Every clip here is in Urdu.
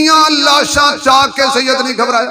اتنیاں لاشاں چاہ کے سید نہیں گھبرایا۔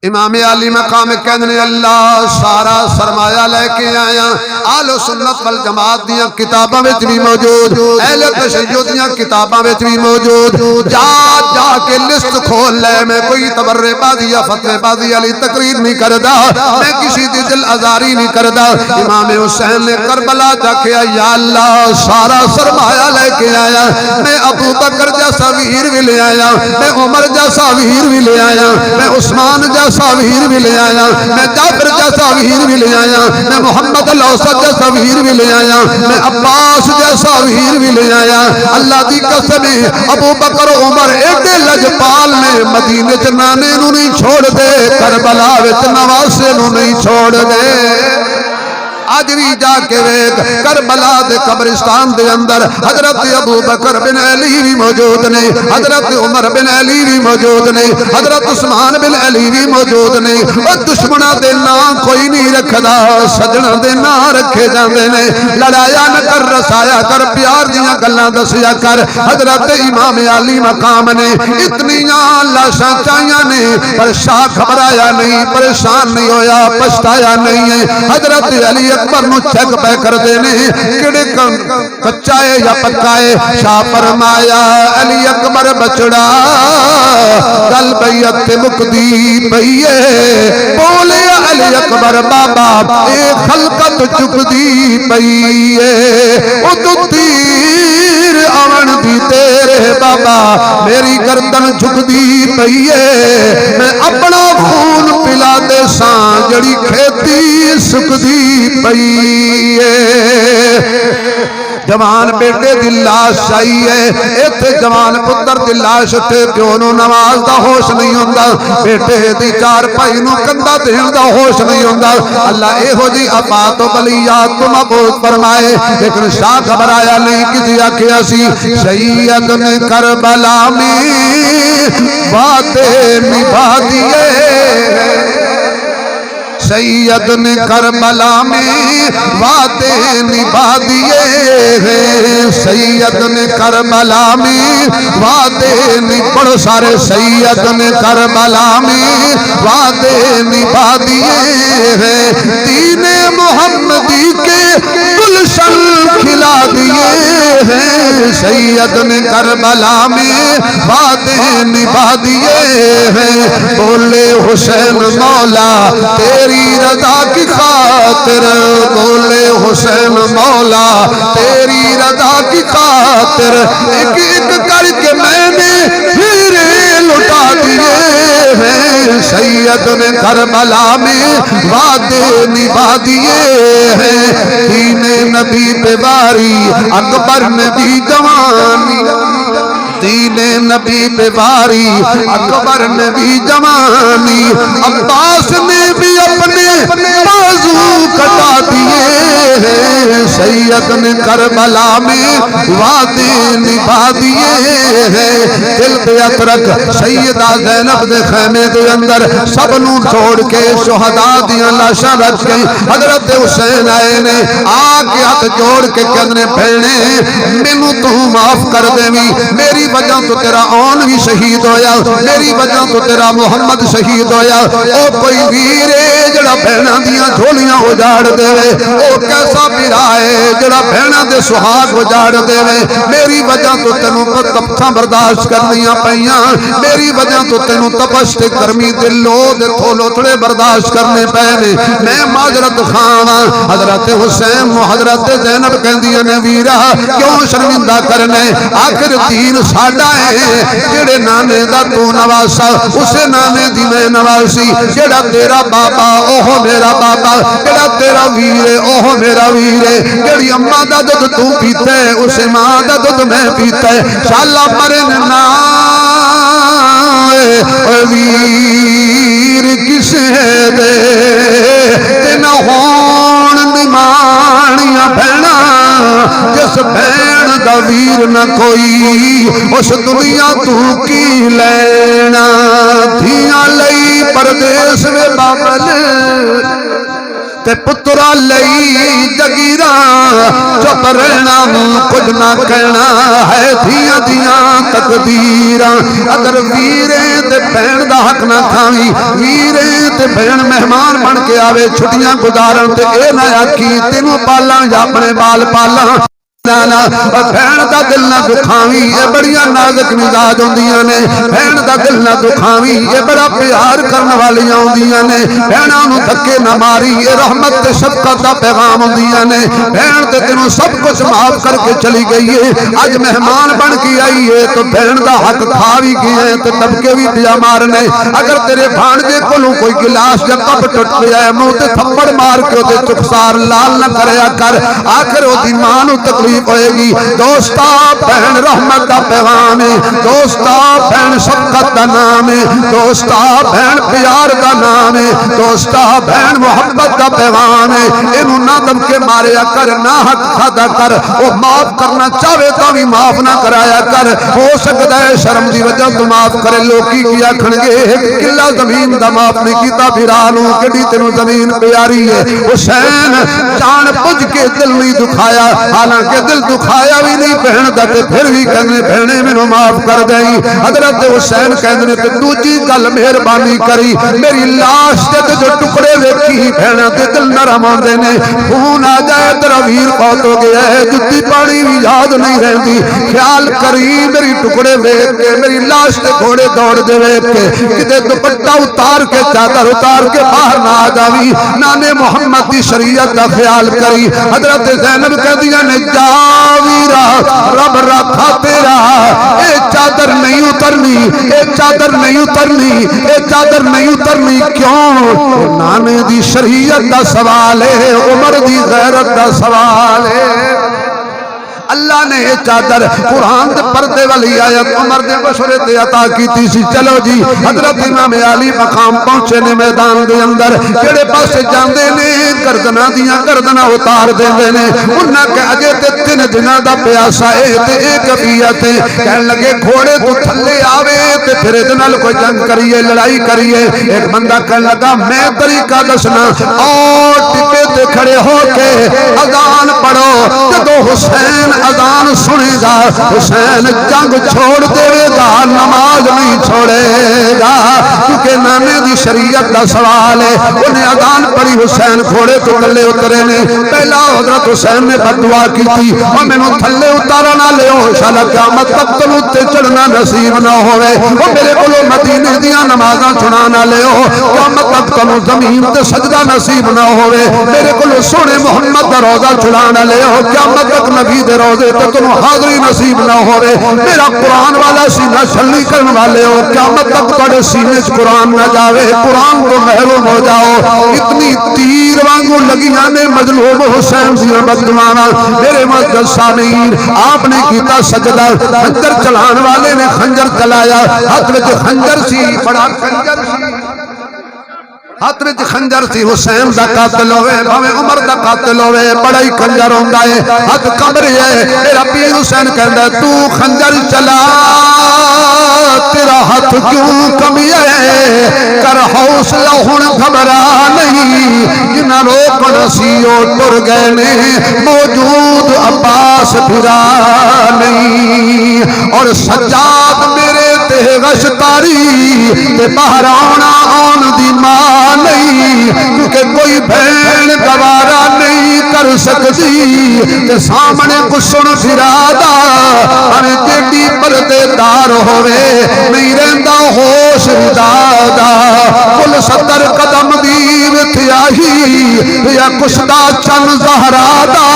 امام علی مقام کہنے اللہ سارا سرمایہ لے کے آیا، آل سنت والجماعت دیاں کتاباں وچ بھی موجود، اہل تشیع دیاں کتاباں وچ بھی موجود، جا جا کے لسٹ کھول لے، میں کوئی تبرع بازی یا فتوی بازی علی تقریر نہیں کردا، میں کسی دی دل آزاری نہیں کردا۔ امام حسین نے کربلا جا کے یا اللہ سارا سرمایہ لے کے آیا، میں ابو بکر جیسا ویر بھی لے آیا، میں عمر جیسا ویر بھی لے آیا، میں عثمان جیسا ویر بھی لے آیا، میں جابر جیسا ویر بھی لے آیا، میں محمد الاوسط جیسا ویر بھی لے آیا، میں عباس جیسا ویر بھی لے آیا۔ اللہ دی قسم ابو بکر عمر ایڈے لجپال نے مدینے چ نانے نو نہیں چھوڑ دے، کربلا وچ نواسے نو نہیں چھوڑ دے۔ آج بھی جا کے ویکھ کربلا دے قبرستان دے اندر حضرت ابو بکر بن علی بھی موجود نے، حضرت عمر بن علی بھی موجود نے، حضرت عثمان بن علی بھی موجود نے۔ اور دشمناں دے نام کوئی نہیں رکھدا، سجنا دے نام رکھے جاندے نے۔ لڑایا نہ کر، رسایا کر، پیار دیاں گلاں دسیا کر۔ حضرت امام علی مقام نے اتنیاں لاشاں چاہیاں نے، پر شاہ گھبرایا نہیں، پریشان نہیں ہویا، پچھتایا نہیں ہے۔ حضرت علی اکبر نو چیک پہ کر دینے کڑے کچا ہے یا پکا ہے، شاہ فرمایا علی اکبر بچڑا گل بیعت مکدی پئیے، بولے علی اکبر بابا اے خلقت چکدی پئیے، او تو تیر آون دی تیرے بابا میری گردن جھکدی پئیے، میں اپنا خون پلا دے ساں جڑی کھیتی سکدی پئیے۔ جوان بیٹے دی لاش چاہیے، ایتھے جوان پتر دی لاش تے پیو نو نواز دا ہوش نہیں ہوندا، بیٹے دی چار پائی نو کندھا دین دا ہوش نہیں ہوندا۔ اللہ اے ہو جی آفات و بلیات تو مبعوث فرمائے، لیکن شاہ گھبرایا نہیں، کسی آکھیا سی سید نے کربلا میں وعدے نبھا دیے، سید نے کربلا میں وعدے نبھا دیے ہیں، سید نے کربلا میں وعدے پڑھو سارے، سید نے کربلا میں وعدے نبھا دیے ہیں، دین محمدی کے گلشن کھلا دیے ہیں، سید نے کربلا میں وعدے نبھا دیے ہیں، بولے حسین مولا تیری رضا کی خاطر، بولے حسین مولا تیری رضا کی خاطر، ایک ایک کر کے میں نے ہیرے لٹا دیے ہیں، سید نے کربلا میں وعدے نبھا دیے ہیں، دین نبی پہ باری اکبر نے بھی جوانی، دین نبی پہ باری اکبر نے بھی جوانی، عباس نے بھی اپنے بازو کٹا دیے ہیں، سید نے کربلا میں وعدے نبھا دیے ہیں۔ دل پہ اترک سیدہ زینب دے خیمے دے اندر سب نو چھوڑ کے شہداء دیاں لاشاں رکھ کے حضرت حسین آئے نے، آ کے ہاتھ جوڑ کے کہنے بھینے مینوں تو معاف کر دیویں، میری وجہ تو تیرا آن بھی شہید ہویا، میری وجہ تو تیرا محمد شہید ہویا، او کوئی ویرے جڑا بہناں دیاں جھولیاں اجاڑ دے، او کیسا میرا ہے جڑا بہناں دے سہاگ اجاڑ دے، میری وجہ تو تینوں تپشاں برداشت کرنیاں پیاں، میری وجہ تو تینوں تپش تے گرمی دے لو دے تھولو تھڑے برداشت کرنے پے، میں معذرت خواہاں۔ حضرت حسین و حضرت زینب کہندیاں نے ویرا کیوں شرمندہ کرنے، آخر دین ساڈا ہے، جڑے نانے دا تو نواسا اسے نانے دی میں نواسی، جڑا تیرا بابا اوہ میرا بابا، جڑا تیرا ویرے اوہ میرا ویرے، جڑی اماں دا دودھ تو پیتا ہے اسے ماں دا دودھ میں پیتا ہے، شالا مرن نا ویر کسے دے تینا ہون نمانیاں بھینا، جس بھین دا ویر نہ کوئی اس دنیا تو کی لینا، دھیاں لئی پردیس میں بابل تے پترا لئی جگیرا چپ رہنا کچھ نہ کہنا ہے دھیاں دیاں تقدیراں اگر ویرے تے بہن دا حق نہ کھاوی ویرے تے بہن مہمان بن کے آوے چھٹیاں گزارن تے اے نہ آکھی تینوں پالاں یا اپنے بال پالاں بہن دا دل نہ دکھاوی یہ بڑیاں نازک مزاج ہوندیاں نے بہن دا دل نہ دکھاوی یہ بڑا پیار کرن والیاں ہوندیاں نے بہناں نوں دھکے نہ ماری یہ رحمت تے شفقت دا پیغام ہوندیاں نے بہن تے تینوں سب کچھ معاف کر کے چلی گئی ہے اج مہمان بن کے آئی ہے تو بہن دا حق کھا بھی گئے ہیں تے دبکے بھی پیا مارنے اگر تیرے بھانجے کولوں کوئی گلاس یا کپ ٹوٹ گیا ہے منہ تے تھپڑ مار کے تے چپسار لال نہ کریا کر آخر او دی ماں نوں تکلیف ہوئے گی دوستا بہن رحمت دا پیغام ہے دوستا بہن شفقت دا نام ہے دوستا بہن پیار دا نام ہے دوستا بہن محبت دا پیغام ہے انہوں نہ دم کے ماریا کر نہ حق کھادا کر وہ معاف کرنا چاہے تو بھی معاف نہ کرایا کر ہو سکتا ہے شرم دی وجہ تو معاف کرے لوکی کیا کھنگے ایک قلعہ زمین دا معاف نہیں کیتا پھرانوں کڑی تینوں زمین پیاری ہے حسین جان پج کے دل نہیں دکھایا حالانکہ دل دکھایا بھی نہیں بہن دا تے پھر بھی کہنے بہنے میں معاف کر دیں حضرت حسین کہنے تے دوجی گل مہربانی کری میری لاش تے جو ٹکڑے ویکھی بہن تے دل نرم ہوندے نے خون آ جائے تیرا ویر فوت ہو گیا ہے جتی پانی بھی یاد نہیں رہندی خیال کری میری ٹکڑے ویکھ کے میری لاش تے گھوڑے دوڑ دے ویکھ کے کتے دوپٹہ اتار کے چادر اتار کے باہر نہ آ جاوی نانے محمد دی شریعت دا خیال کری حضرت زینب کہہ دیا نے جاویرا رب رکھا تیرا اے چادر نہیں اترنی اے چادر نہیں اترنی اے چادر نہیں اترنی کیوں نانے دی شریعت دا سوال ہے عمر دی غیرت دا سوال ہے اللہ نے یہ چادر قرآن دے پردے والی آیت عمر دے مشورے تے عطا کیتی سی چلو جی حضرت امام علی مقام پہنچے نے میدان دے اندر کیڑے پاسے جاندے نے گردناں دیاں گردناں اتار دیندے نے انہاں کہ اجے تے 3 دناں دا پیاسا اے تے اے کبیت کہن لگے گھوڑے تو تھلے آوے تے پھر ادے نال کوئی جنگ کریے لڑائی کریے ایک بندہ کہن لگا میں طریقہ دسنا اور ٹکے تے کھڑے ہو کے اذان پڑھو جدوں حسین اذان سنے گا حسین جنگ چھوڑ دے گا نماز نہیں چھوڑے گا کیونکہ نانے دی شریعت دا سوال ہے انہیں اذان پڑھی حسین گھوڑے تو تھلے اترے نے پہلا حضرت حسین نے بدعا کی تھی اور مینوں تھلے اتارا نہ لیو انشاءاللہ قیامت تک تینوں تے چڑھنا نصیب نہ ہوئے وہ میرے کولوں مدینے دیاں نمازاں چھڑا نہ لیو قیامت تک تینوں زمین تے سجدہ نصیب نہ ہوئے میرے کولوں سونے محمد دا روضہ چھڑا نہ لیو قیامت تک نبی دے روزے تے تنوں حاضری نصیب نہ ہوئے میرا قرآن والا سینہ چھلی کرن والے ہو قیامت تک تھوڑے سینے چ قرآن نہ جاوے قرآن کو محروم ہو جاؤ اتنی تیر وانگو لگیاں نے مظلوم حسین دی بددعاواں میرے معزز سامعین آپ نے کیتا سجدہ خنجر چلان والے نے خنجر چلایا ہاتھ وچ خنجر سی بڑا خنجر سی ہاتھ وچ خنجر سی حسین دا قاتل ہوئے بھاویں عمر دا قاتل ہوئے بڑا ہی خنجر ہوندا ہے ہاتھ قبر ہے میرا پیر حسین کہندا تو خنجر چلا تیرا ہاتھ کیوں کمی ہے کر حوصلہ ہن گھبرا نہیں جنہاں روکن سی او ٹر گئے نے موجود عباس پھرا نہیں اور سجاد میرے تے غش تاری تے باہر آنا آن دی ماں نہیں کیونکہ کوئی بہن گوارا نہیں کر سکتی تے سامنے گسن پھرادا ہمیں جیڑی پردے دار ہوئے نہیں رہندا ہوش دادا کل 70 قدم دیو تھیاہی یا کشدہ چن زہرا دا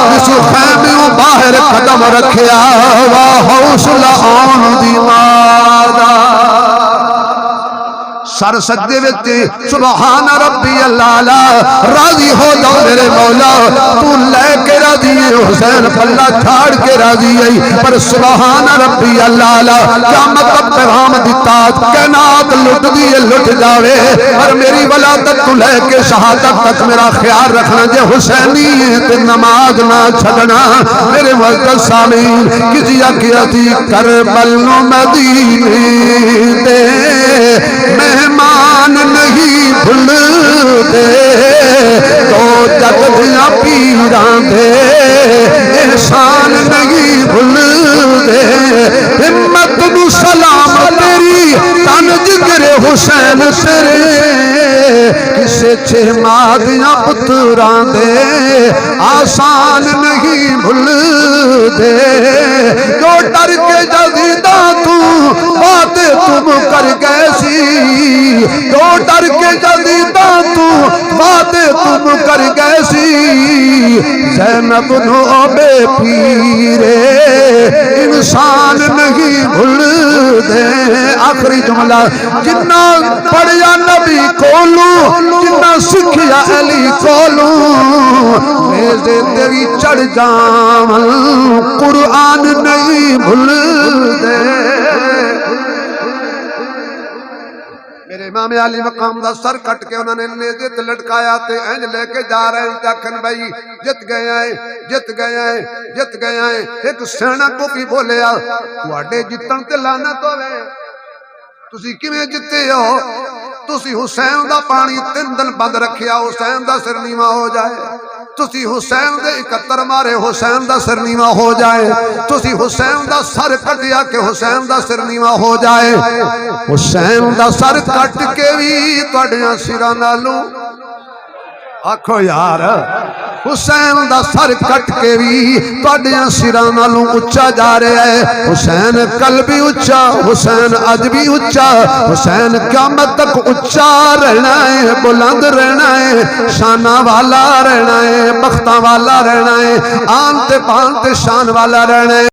اس خیمیوں باہر قدم رکھیا وا حوصلہ آن دی مادا سر سجدے وچ سبحان ربی اللہ راضی ہو جاؤ میرے مولا تو لے کے راضی ہے حسین پلہ چھاڑ کے راضی ہے پر سبحان ربی اللہ قیامت تک پیغام دیتا کائنات لٹ دیے لٹ جاوے اور میری ولادت تو لے کے شہادت تک میرا خیال رکھنا جے حسینی ہے تے نماز نہ چھڑنا میرے معزز سامعین کسی کیا تھی کربل مدینے دے مہمان نہیں بھلدے تو جگ دیاں پیراں دے احسان نہیں بھلدے ہمت نو سلام تیری تن جگر حسین تیرے کسے چھ مادیاں پتراں دے آسان نہیں بھلدے جو ڈر کے جدیدہ تو باتیں تم کر گئے سی جو ڈر کے جدیدہ تو باتیں تم کر گئے سی زینب نو بے پیرے انسان نہیں بھول دے آخری جملہ جنہ پڑھیا نبی کولوں جنہ سکھیا علی کولوں میزے تیری چڑھ جاون قرآن نہیں بھول دے میرے امام علی مقام دا سر کٹ کے انہوں نے نیزے تے لٹکایا تے اینج لے کے جا رہے ہیں تاکن بھائی جت گئے ہیں جت گئے ہیں جت گئے ہیں ایک سینا کو بھی بولیا تواڈے جتن تے لعنت ہوے تسی کیویں جتے ہو تسی حسین دا پانی 3 دن بند رکھیا حسین دا سر نیواں ہو جائے تسی حسین دے 71 مارے حسین دا سر نیواں ہو جائے تسی حسین دا سر کٹیا کہ حسین دا سر نیواں ہو جائے حسین دا سر کٹ کے بھی تواڈیاں سراں نالوں آکھو یار حسین دا سر کٹ کے بھی تواڈیاں سراں نالوں اچا جا رہا ہے حسین کل بھی اچا حسین اج بھی اچا حسین قیامت تک اچا رہنا ہے بلند رہنا ہے شانہ والا رہنا ہے بختاں والا رہنا ہے آن تے پان تے شان والا رہنا ہے